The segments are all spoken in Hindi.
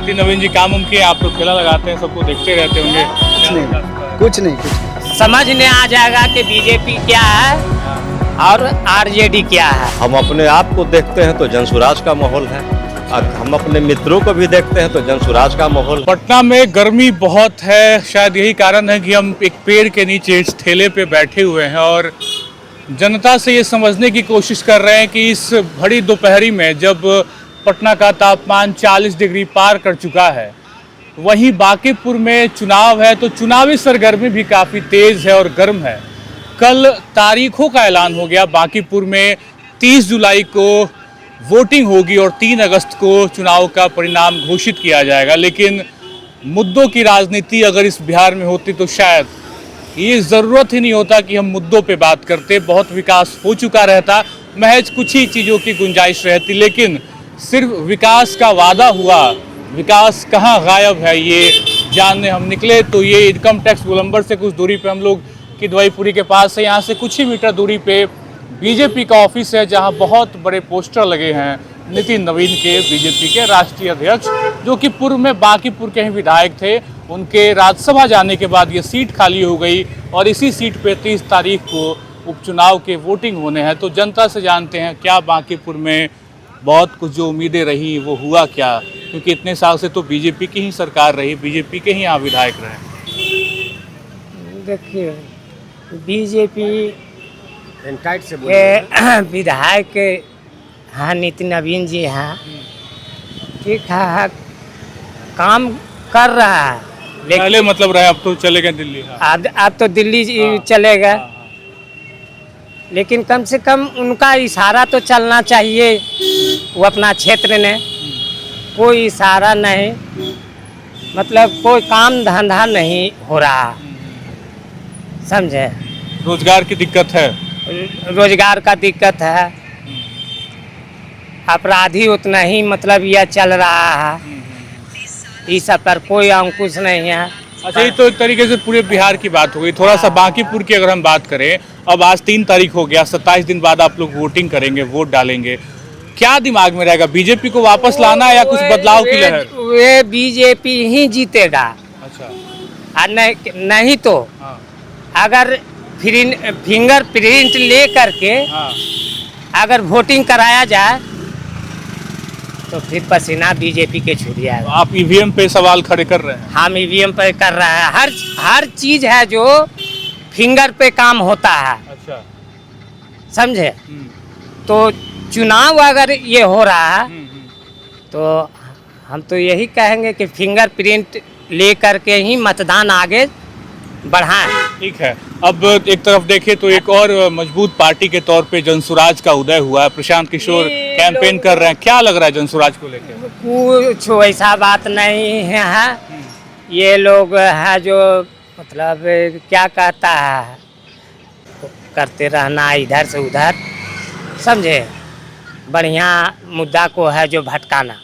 नितिन नवीन जी काम उम किए, आप तो ठेला लगाते हैं, सबको देखते रहते होंगे। कुछ नहीं समझ में आ जाएगा कि बीजेपी क्या है और आरजेडी क्या है। हम अपने आप को देखते हैं तो जनसुराज का माहौल है, और हम अपने मित्रों को भी देखते हैं तो जनसुराज का माहौल। पटना में गर्मी बहुत है, शायद यही कारण है कि हम एक पेड़ के नीचे इस ठेले पे बैठे हुए हैं और जनता से ये समझने की कोशिश कर रहे हैं कि इस भरी दोपहरी में जब पटना का तापमान 40 डिग्री पार कर चुका है, वहीं बांकीपुर में चुनाव है तो चुनावी सरगर्मी भी काफ़ी तेज़ है और गर्म है। कल तारीखों का ऐलान हो गया, बांकीपुर में 30 जुलाई को वोटिंग होगी और 3 अगस्त को चुनाव का परिणाम घोषित किया जाएगा। लेकिन मुद्दों की राजनीति अगर इस बिहार में होती तो शायद ये ज़रूरत ही नहीं होता कि हम मुद्दों पे बात करते, बहुत विकास हो चुका रहता, महज कुछ ही चीज़ों की गुंजाइश रहती। लेकिन सिर्फ विकास का वादा हुआ, विकास कहाँ गायब है ये जानने हम निकले तो ये इनकम टैक्स गोलंबर से कुछ दूरी पे हम लोग की दवाईपुरी के पास है, यहाँ से कुछ ही मीटर दूरी पे बीजेपी का ऑफिस है, जहाँ बहुत बड़े पोस्टर लगे हैं नितिन नवीन के, बीजेपी के राष्ट्रीय अध्यक्ष, जो कि पूर्व में बांकीपुर के ही विधायक थे। उनके राज्यसभा जाने के बाद ये सीट खाली हो गई और इसी सीट पे 30 तारीख को उपचुनाव के वोटिंग होने हैं। तो जनता से जानते हैं क्या बांकीपुर में बहुत कुछ जो उम्मीदें रही वो हुआ क्या, क्योंकि इतने साल से तो बीजेपी की ही सरकार रही, बीजेपी के ही यहाँ विधायक रहे। देखिए बीजेपी के विधायक हाँ नितिन नवीन जी हैं, ठीक है, काम कर रहा है, पहले मतलब रहे, अब तो चले गए दिल्ली। अब तो दिल्ली चले गए, लेकिन कम से कम उनका इशारा तो चलना चाहिए। वो अपना क्षेत्र ने कोई इशारा नहीं, मतलब कोई काम धंधा नहीं हो रहा, समझे। रोजगार की दिक्कत है, रोजगार का दिक्कत है, अपराधी उतना ही मतलब यह चल रहा है, इस सब पर कोई अंकुश नहीं है। अच्छा, ये तो एक तरीके से पूरे बिहार की बात हो गई। थोड़ा सा बांकीपुर की अगर हम बात करें, अब आज 3 तारीख हो गया, 27 दिन बाद आप लोग वोटिंग करेंगे, वोट डालेंगे, क्या दिमाग में रहेगा? बीजेपी को वापस लाना है या कुछ बदलाव की लहर? वे बीजेपी ही जीतेगा। अच्छा, नहीं तो अगर फिंगर प्रिंट ले करके अगर वोटिंग कराया जाए तो फिर पसीना बीजेपी के छूट जाएगा। आप ईवीएम पे सवाल खड़े कर रहे हैं? हम ईवीएम पे कर रहे हैं, हर चीज है जो फिंगर पे काम होता है। अच्छा, समझे। तो चुनाव अगर ये हो रहा है तो हम तो यही कहेंगे कि फिंगर प्रिंट ले करके ही मतदान आगे बढ़ाएं। ठीक है। अब एक तरफ देखें तो एक और मजबूत पार्टी के तौर पे जनसुराज का उदय हुआ है, प्रशांत किशोर कैंपेन कर रहे हैं, क्या लग रहा है जनसुराज को लेकर? कुछ वैसा बात नहीं है, ये लोग है जो मतलब क्या कहता है, करते रहना इधर से उधर, समझे, बढ़िया मुद्दा को है जो भटकाना।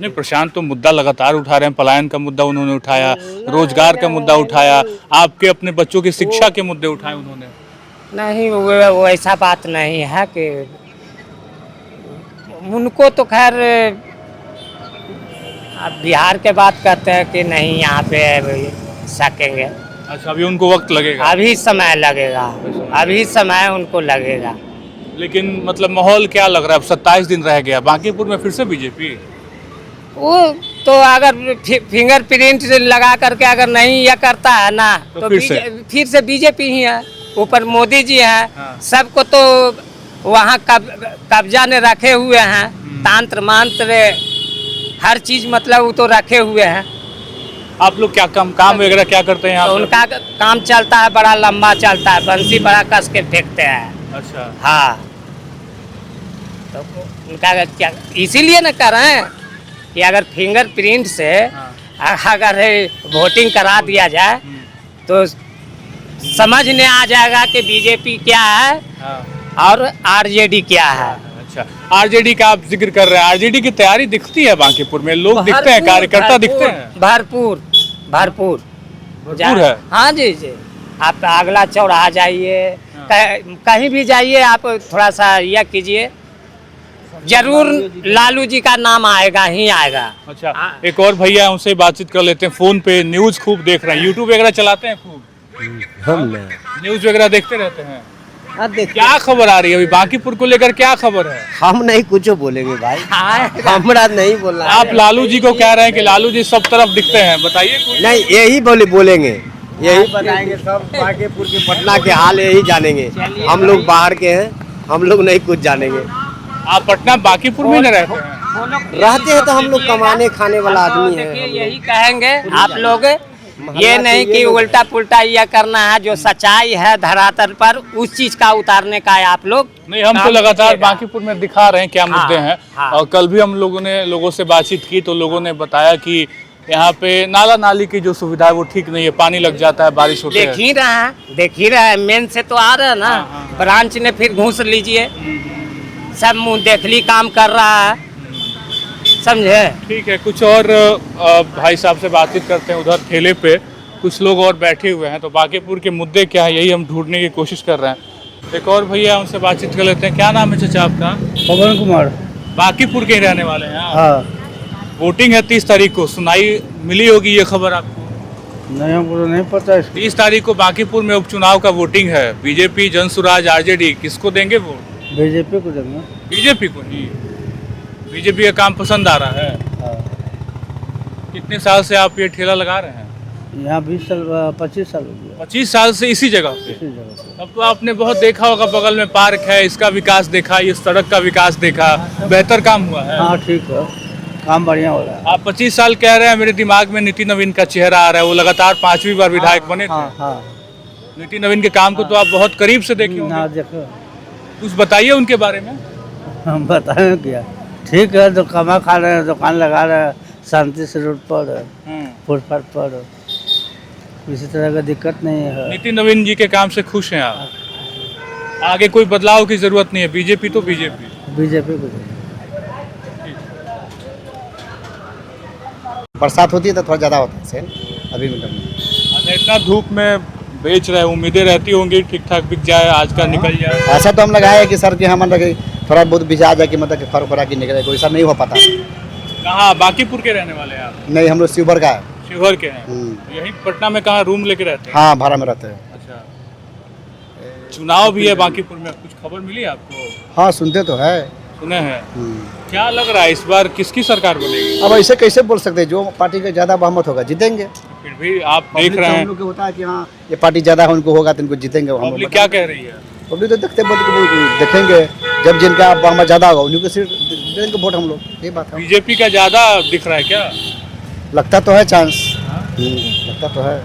नहीं, प्रशांत तो मुद्दा लगातार उठा रहे हैं, पलायन का मुद्दा उन्होंने उठाया, रोजगार का मुद्दा उठाया, आपके अपने बच्चों की शिक्षा के मुद्दे उठाए उन्होंने। नहीं, वो ऐसा बात नहीं है कि उनको तो खैर अब बिहार के बात कहते हैं कि नहीं यहाँ पे सकेंगे। अच्छा, अभी उनको वक्त लगेगा, अभी समय लगेगा, अभी समय उनको लगेगा। लेकिन मतलब माहौल क्या लग रहा है? अब 27 दिन रह गया, बांकीपुर में फिर से बीजेपी। वो तो अगर फिंगर प्रिंट लगा करके अगर नहीं यह करता है ना तो फिर से बीजेपी ही है। ऊपर मोदी जी हैं, सबको तो वहाँ कब्जा ने रखे हुए हैं, तंत्र मंत्र हर चीज मतलब वो तो रखे हुए हैं। आप लोग क्या काम वगैरह क्या करते हैं यहाँ? तो उनका काम चलता है, बड़ा लंबा चलता है, बंसी बड़ा कस के फेंकते हैं। अच्छा, हाँ, तो उनका क्या इसीलिए न कर रहे हैं कि अगर फिंगर प्रिंट से अगर वोटिंग करा दिया जाए तो समझ में आ जाएगा कि बीजेपी क्या है और आरजेडी क्या है। अच्छा, आरजेडी का आप जिक्र कर रहे हैं, आरजेडी की तैयारी दिखती है बांकीपुर में, लोग दिखते हैं, कार्यकर्ता दिखते हैं, भरपूर भरपूर है। हाँ जी जी, आप अगला चौराहा जाइए, कहीं भी जाइए, आप थोड़ा सा यह कीजिए, जरूर लालू जी का नाम आएगा ही आएगा। अच्छा, एक और भैया है, उनसे बातचीत कर लेते हैं। फोन पे न्यूज खूब देख रहे हैं, यूट्यूब वगैरह चलाते हैं खूब? हम न्यूज वगैरह देखते रहते हैं। नहीं, क्या खबर आ रही है अभी बांकीपुर को लेकर, क्या खबर है? हम नहीं कुछ बोलेंगे भाई, हमरा नहीं बोलना। आप लालू जी को कह रहे हैं कि लालू जी सब तरफ दिखते हैं, बताइए कुछ। नहीं, यही बोलेंगे, यही बताएंगे सब। बांकीपुर के पटना के हाल यही जानेंगे। हम लोग बाहर के हैं, हम लोग नहीं कुछ जानेंगे। आप पटना बांकीपुर में न रहते हैं? रहते हैं तो हम लोग कमाने खाने वाला आदमी है। यही कहेंगे आप लोग, ये नहीं कि उल्टा पुल्टा यह करना है। जो सच्चाई है धरातल पर, उस चीज का उतारने का है आप लोग। नहीं, हम तो लगातार बांकीपुर में दिखा रहे हैं क्या मुद्दे हैं। हाँ। और कल भी हम लोगों ने लोगों से बातचीत की तो लोगों ने बताया कि यहाँ पे नाला नाली की जो सुविधा है वो ठीक नहीं है, पानी लग जाता है बारिश होते देख ही रहा है, मेन से तो आ रहा है ना। ब्रांच ने फिर घूस लीजिए, सब मुंह देखली काम कर रहा है, समझे। ठीक है, कुछ और भाई साहब से बातचीत करते हैं। उधर ठेले पे कुछ लोग और बैठे हुए हैं, तो बांकीपुर के मुद्दे क्या है यही हम ढूंढने की कोशिश कर रहे हैं। एक और भैया, उनसे बातचीत कर लेते हैं। क्या नाम है चाचा आपका? पवन कुमार। बांकीपुर के ही रहने वाले हैं आप? हाँ। वोटिंग है 30 तारीख को, सुनाई मिली होगी ये खबर आपको? नहीं, हमको नहीं पता। 30 तारीख को बांकीपुर में उपचुनाव का वोटिंग है। बीजेपी, जनसुराज, आरजेडी, किसको देंगे वोट? बीजेपी को देंगे। बीजेपी को ही? बीजेपी का काम पसंद आ रहा है? कितने साल से आप ये ठेला लगा रहे हैं? यहाँ 20 साल 25 साल हो गया। 25 साल से इसी जगह पे? इसी जगह पे। अब तो आपने बहुत देखा होगा, बगल में पार्क है, इसका विकास देखा, ये सड़क का विकास देखा, बेहतर काम हुआ है? हाँ ठीक है, काम बढ़िया हो रहा है। आप 25 साल कह रहे हैं, मेरे दिमाग में नीति नवीन का चेहरा आ रहा है। वो लगातार 5वीं बार विधायक बने थे। हाँ। नीति नवीन के काम को तो आप बहुत करीब से देखे होंगे। ना देखो, कुछ बताइए उनके बारे में। हम बताएं क्या, ठीक है, तो कमा खा रहे हैं, दुकान लगा रहे हैं, शांति से रोड पर, फुटपाथ पर, किसी तरह का दिक्कत नहीं है। नीति नवीन जी के काम से खुश हैं आप? आगे कोई बदलाव की जरूरत नहीं है, बीजेपी तो बीजेपी? बीजेपी को। बरसात होती है तो थोड़ा ज़्यादा होता है सेल अभी में। अच्छा, इतना धूप में बेच रहे हैं, उम्मीदें रहती होंगी ठीक ठाक बिक जाए, आज का निकल जाए? ऐसा तो हम लगाए कि सर कि हम मतलब थोड़ा बहुत बिजा जाए कि मतलब कि फर्क फरा की निकले, कोई ऐसा नहीं हो पाता। कहाँ, बांकीपुर के रहने वाले हैं आप? नहीं, हम लोग शिवहर का है। शिवहर के हैं? यही पटना में कहाँ रूम लेके रहते हैं? हाँ, भाड़ा में रहते हैं। अच्छा, चुनाव भी है बांकीपुर में, कुछ खबर मिली आपको? हाँ, सुनते तो है। सुने हैं? क्या लग रहा है इस बार किसकी सरकार बनेगी? अब ऐसे कैसे बोल सकते हैं, जो पार्टी का ज़्यादा बहुमत होगा जीतेंगे। फिर भी आप देख रहे हैं हम लोग को होता है कि हाँ ये पार्टी ज़्यादा है, उनको होगा तो इनको जीतेंगे। हम पब्लिक क्या कह रही है? पब्लिक तो देखेंगे, जब जिनका बहुमत ज़्यादा होगा उन्हीं को सिर्फ देंगे वोट हम लोग, ये बात है। बीजेपी का ज्यादा दिख रहा है क्या? लगता तो है चांस, लगता तो है,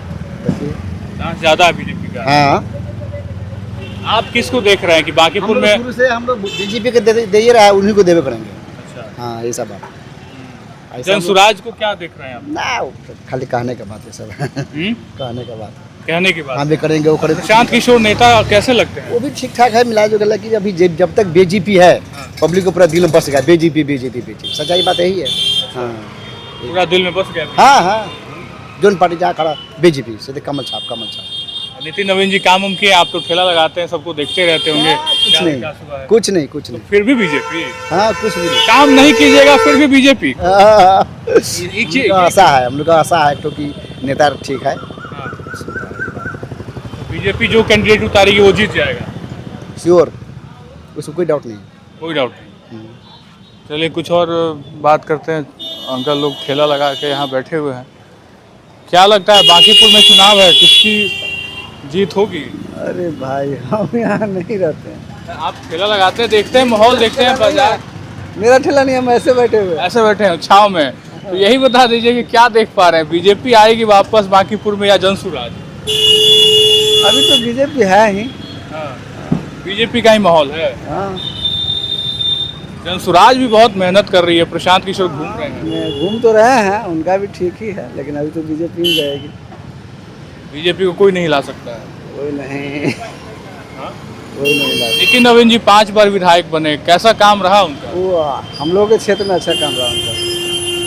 देखिए चांस ज्यादा है बीजेपी का। हाँ। आप किसको देख रहे हैं कि बांकीपुर में? शुरू से हम लोग बीजेपी के दे ही रहा है, उन्हीं को देवे करेंगे। अच्छा, हाँ, ये सब बात। जनसुराज को क्या देख रहे हैं आप? ना, खाली कहने का बात है सब। कहने का बात, कहने की बात। हम भी करेंगे, वो करेंगे। प्रशांत किशोर नेता कैसे लगते हैं? वो भी ठीक ठाक है, मिला जुला कि अभी जब तक बीजेपी है पब्लिक को पूरा दिल में बस गया, बीजेपी बीजेपी बीजेपी, सच्चाई बात यही है। हाँ, पूरा दिल में बस गया। हाँ, जोन पार्टी जहाँ खड़ा बीजेपी से कमल छाप, कमल छाप। नितिन नवीन जी काम उम किए, आप तो ठेला लगाते हैं, सबको देखते रहते होंगे। कुछ नहीं, कुछ नहीं, कुछ नहीं। फिर भी बीजेपी? हाँ, कुछ भी नहीं। काम नहीं कीजिएगा फिर भी बीजेपी? आशा है, हम लोग का आशा है क्योंकि नेता ठीक है। बीजेपी जो कैंडिडेट उतारेगी वो जीत जाएगा? श्योर, उसमें कोई डाउट नहीं। कोई डाउट नहीं। चलिए कुछ और बात करते हैं। अंकल लोग ठेला लगा के यहाँ बैठे हुए हैं। क्या लगता है बांकीपुर में चुनाव है, किसकी जीत होगी? अरे भाई, हम यहाँ नहीं रहते हैं। आप ठेला लगाते हैं, देखते हैं माहौल, देखते हैं बाजार? मेरा ठेला नहीं, हम ऐसे बैठे हुए। ऐसे बैठे हैं छाव में? तो यही बता दीजिए कि क्या देख पा रहे हैं, बीजेपी आएगी वापस बांकीपुर में या जनसुराज? अभी तो बीजेपी है ही। बीजेपी का ही माहौल है। जनसुराज भी बहुत मेहनत कर रही है, प्रशांत किशोर घूम रहे हैं। घूम तो रहे हैं, उनका भी ठीक ही है, लेकिन अभी तो बीजेपी ही जाएगी। बीजेपी को कोई नहीं ला सकता है? कोई नहीं, कोई नहीं ला। नितिन नवीन जी 5 बार विधायक बने, कैसा काम रहा उनका? वो हम लोग के क्षेत्र में अच्छा काम रहा उनका।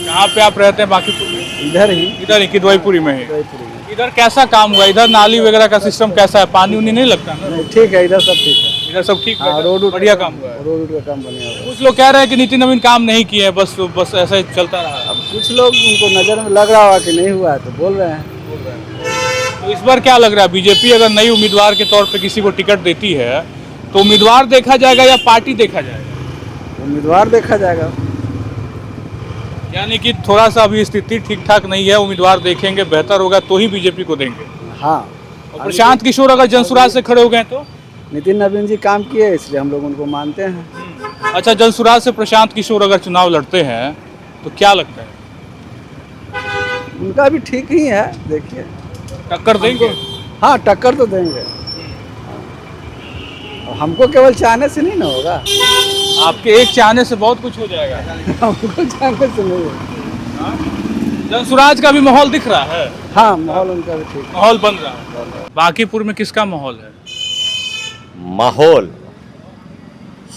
कहाँ पे आप रहते हैं बांकीपुर में? इधर ही, इधर ही किदवईपुरी में ही। किदवईपुरी में। इधर कैसा काम हुआ? इधर नाली वगैरह का सिस्टम कैसा है? पानी उनी नहीं लगता ना? ठीक है, इधर सब ठीक है। इधर सब ठीक हाँ, है, रोड बढ़िया काम हुआ है। रोड का काम बने हुआ है। कुछ लोग कह रहे हैं कि नितिन नवीन काम नहीं किए हैं, बस ऐसा ही चलता रहा है। अब कुछ लोग उनको नज़र में लग रहा होगा कि नहीं हुआ है तो बोल रहे हैं। तो इस बार क्या लग रहा है, बीजेपी अगर नई उम्मीदवार के तौर पे किसी को टिकट देती है तो उम्मीदवार देखा जाएगा या पार्टी देखा जाएगा? उम्मीदवार देखा जाएगा। यानी कि थोड़ा सा अभी स्थिति ठीक ठाक नहीं है, उम्मीदवार देखेंगे, बेहतर होगा तो ही बीजेपी को देंगे। हाँ, और प्रशांत किशोर अगर जनसुराज से खड़े हो गए तो? नितिन नवीन जी काम किए इसलिए हम लोग उनको मानते हैं। अच्छा, जनसुराज से प्रशांत किशोर अगर चुनाव लड़ते हैं तो क्या लगता है, उनका भी ठीक ही है, देखिए। टक्कर देंगे? हाँ, टक्कर तो देंगे। हमको केवल चाहने से नहीं ना होगा। आपके एक चाहने से बहुत कुछ हो जाएगा। हमको चाहने से नहीं होगा। जनसुराज का भी माहौल दिख रहा है? हाँ, माहौल उनका भी ठीक है। माहौल बन रहा है। बांकीपुर में किसका माहौल है? माहौल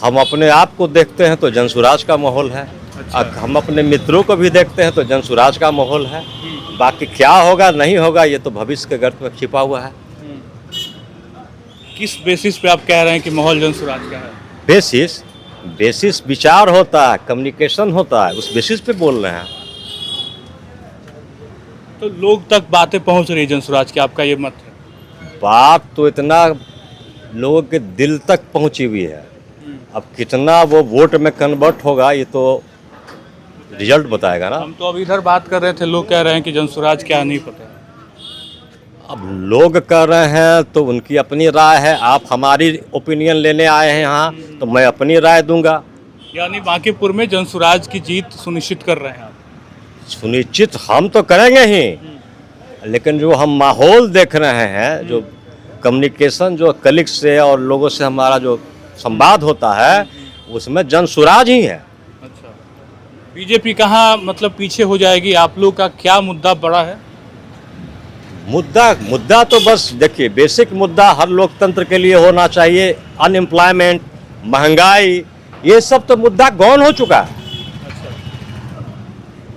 हम अपने आप को देखते हैं तो जनसुराज का माहौल है। अच्छा। हम अपने मित्रों को भी देखते हैं तो जनसुराज का माहौल है। बाकी क्या होगा नहीं होगा ये तो भविष्य के गर्त में छिपा हुआ है। किस बेसिस पे आप कह रहे हैं कि माहौल जनसुराज का है? बेसिस विचार होता है, कम्युनिकेशन होता है, उस बेसिस पे बोल रहे हैं। तो लोग तक बातें पहुंच रही है जनसुराज की, आपका ये मत है? बात तो इतना लोगों के दिल तक पहुंची हुई है। अब कितना वो वोट में कन्वर्ट होगा ये तो रिजल्ट बताएगा ना। हम तो अभी इधर बात कर रहे थे, लोग कह रहे हैं कि जनसुराज क्या नहीं पता। अब लोग कर रहे हैं तो उनकी अपनी राय है। आप हमारी ओपिनियन लेने आए हैं यहाँ तो मैं अपनी राय दूंगा। यानी बांकीपुर में जनसुराज की जीत सुनिश्चित कर रहे हैं आप? सुनिश्चित हम तो करेंगे ही, लेकिन जो हम माहौल देख रहे हैं, जो कम्युनिकेशन जो कलीग्स से और लोगों से हमारा जो संवाद होता है उसमें जनसुराज ही है। अच्छा, बीजेपी कहाँ मतलब पीछे हो जाएगी? आप लोग का क्या मुद्दा बड़ा है? मुद्दा तो बस देखिए, बेसिक मुद्दा हर लोकतंत्र के लिए होना चाहिए। अनएम्प्लॉयमेंट, महंगाई, ये सब तो मुद्दा गौन हो चुका है।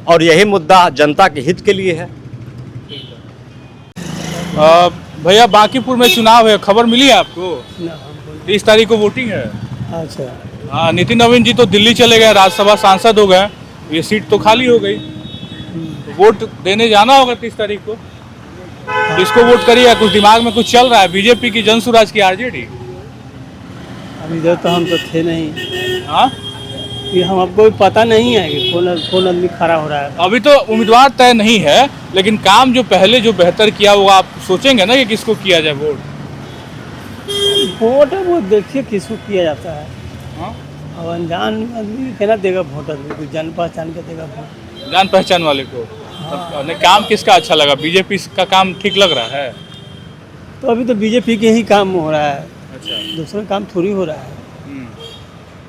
और यही मुद्दा जनता के हित के लिए है। भैया, बांकीपुर में चुनाव है, खबर मिली है आपको? 30 तारीख को वोटिंग है। अच्छा, हाँ, नितिन नवीन जी तो दिल्ली चले गए, राज्यसभा सांसद हो गए, ये सीट तो खाली हो गई। तो वोट देने जाना होगा 30 तारीख को। किसको वोट करिएगा? कुछ दिमाग में कुछ चल रहा है? बीजेपी की, जनसुराज की, आरजेडी? अब इधर तो हम तो थे नहीं। हाँ, ये हम आपको भी पता नहीं है कि कौन आदमी खड़ा हो रहा है। अभी तो उम्मीदवार तय नहीं है, लेकिन काम जो पहले जो बेहतर किया होगा आप सोचेंगे ना कि किसको किया जाए वोट? वोट है वो देखिए किसको किया जाता है। हाँ? अब अनजान आदमी के ना देगा वोट, आदमी को जान पहचान के देगा वोट। जान पहचान वाले को। हाँ। नहीं, काम किसका अच्छा लगा? बीजेपी का काम ठीक लग रहा है? तो अभी तो बीजेपी के ही काम हो रहा है, अच्छा। दूसरा काम थोड़ी हो रहा है।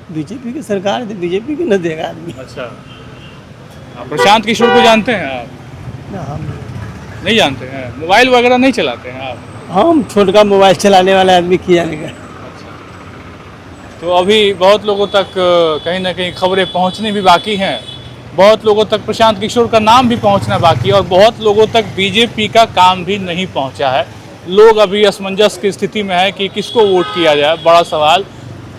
बीजेपी की सरकार है तो बीजेपी की न देगा आदमी। अच्छा, आप प्रशांत किशोर को जानते हैं आप? ना, हम नहीं जानते हैं? मोबाइल वगैरह नहीं चलाते हैं आप? हम छोटका मोबाइल चलाने वाला आदमी किया नहीं। तो अभी बहुत लोगों तक कहीं ना कहीं खबरें पहुंचनी भी बाकी हैं। बहुत लोगों तक प्रशांत किशोर का नाम भी पहुंचना बाकी है और बहुत लोगों तक बीजेपी का काम भी नहीं पहुंचा है। लोग अभी असमंजस की स्थिति में है कि किसको वोट किया जाए, बड़ा सवाल।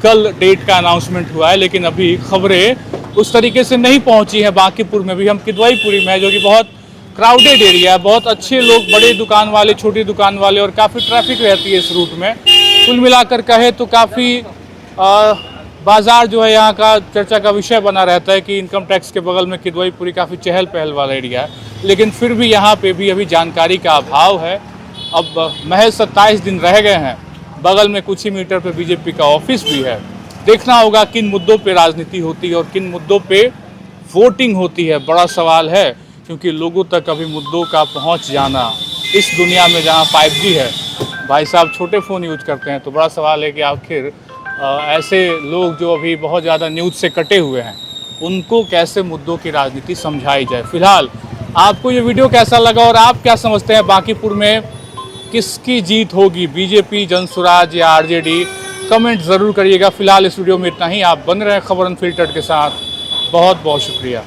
कल डेट का अनाउंसमेंट हुआ है, लेकिन अभी खबरें उस तरीके से नहीं पहुंची हैं। बांकीपुर में भी हम किदवईपुरी में है, जो कि बहुत क्राउडेड एरिया है, बहुत अच्छे लोग, बड़े दुकान वाले, छोटी दुकान वाले, और काफ़ी ट्रैफिक रहती है इस रूट में। कुल मिलाकर कहे तो काफ़ी बाज़ार जो है यहाँ का चर्चा का विषय बना रहता है कि इनकम टैक्स के बगल में किदवईपुरी काफ़ी चहल पहल वाला एरिया है, लेकिन फिर भी यहाँ पे भी अभी जानकारी का अभाव है। अब महज 27 दिन रह गए हैं, बगल में कुछ ही मीटर पे बीजेपी का ऑफिस भी है। देखना होगा किन मुद्दों पे राजनीति होती है और किन मुद्दों पे वोटिंग होती है, बड़ा सवाल है। क्योंकि लोगों तक अभी मुद्दों का पहुंच जाना इस दुनिया में जहां 5G है, भाई साहब छोटे फ़ोन यूज करते हैं, तो बड़ा सवाल है कि आखिर ऐसे लोग जो अभी बहुत ज़्यादा न्यूज़ से कटे हुए हैं, उनको कैसे मुद्दों की राजनीति समझाई जाए। फिलहाल आपको ये वीडियो कैसा लगा और आप क्या समझते हैं बांकीपुर में किसकी जीत होगी, बीजेपी, जनसुराज या आरजेडी? कमेंट ज़रूर करिएगा। फिलहाल इस वीडियो में इतना ही। आप बन रहे हैं खबर अनफिल्टर्ड के साथ। बहुत बहुत शुक्रिया।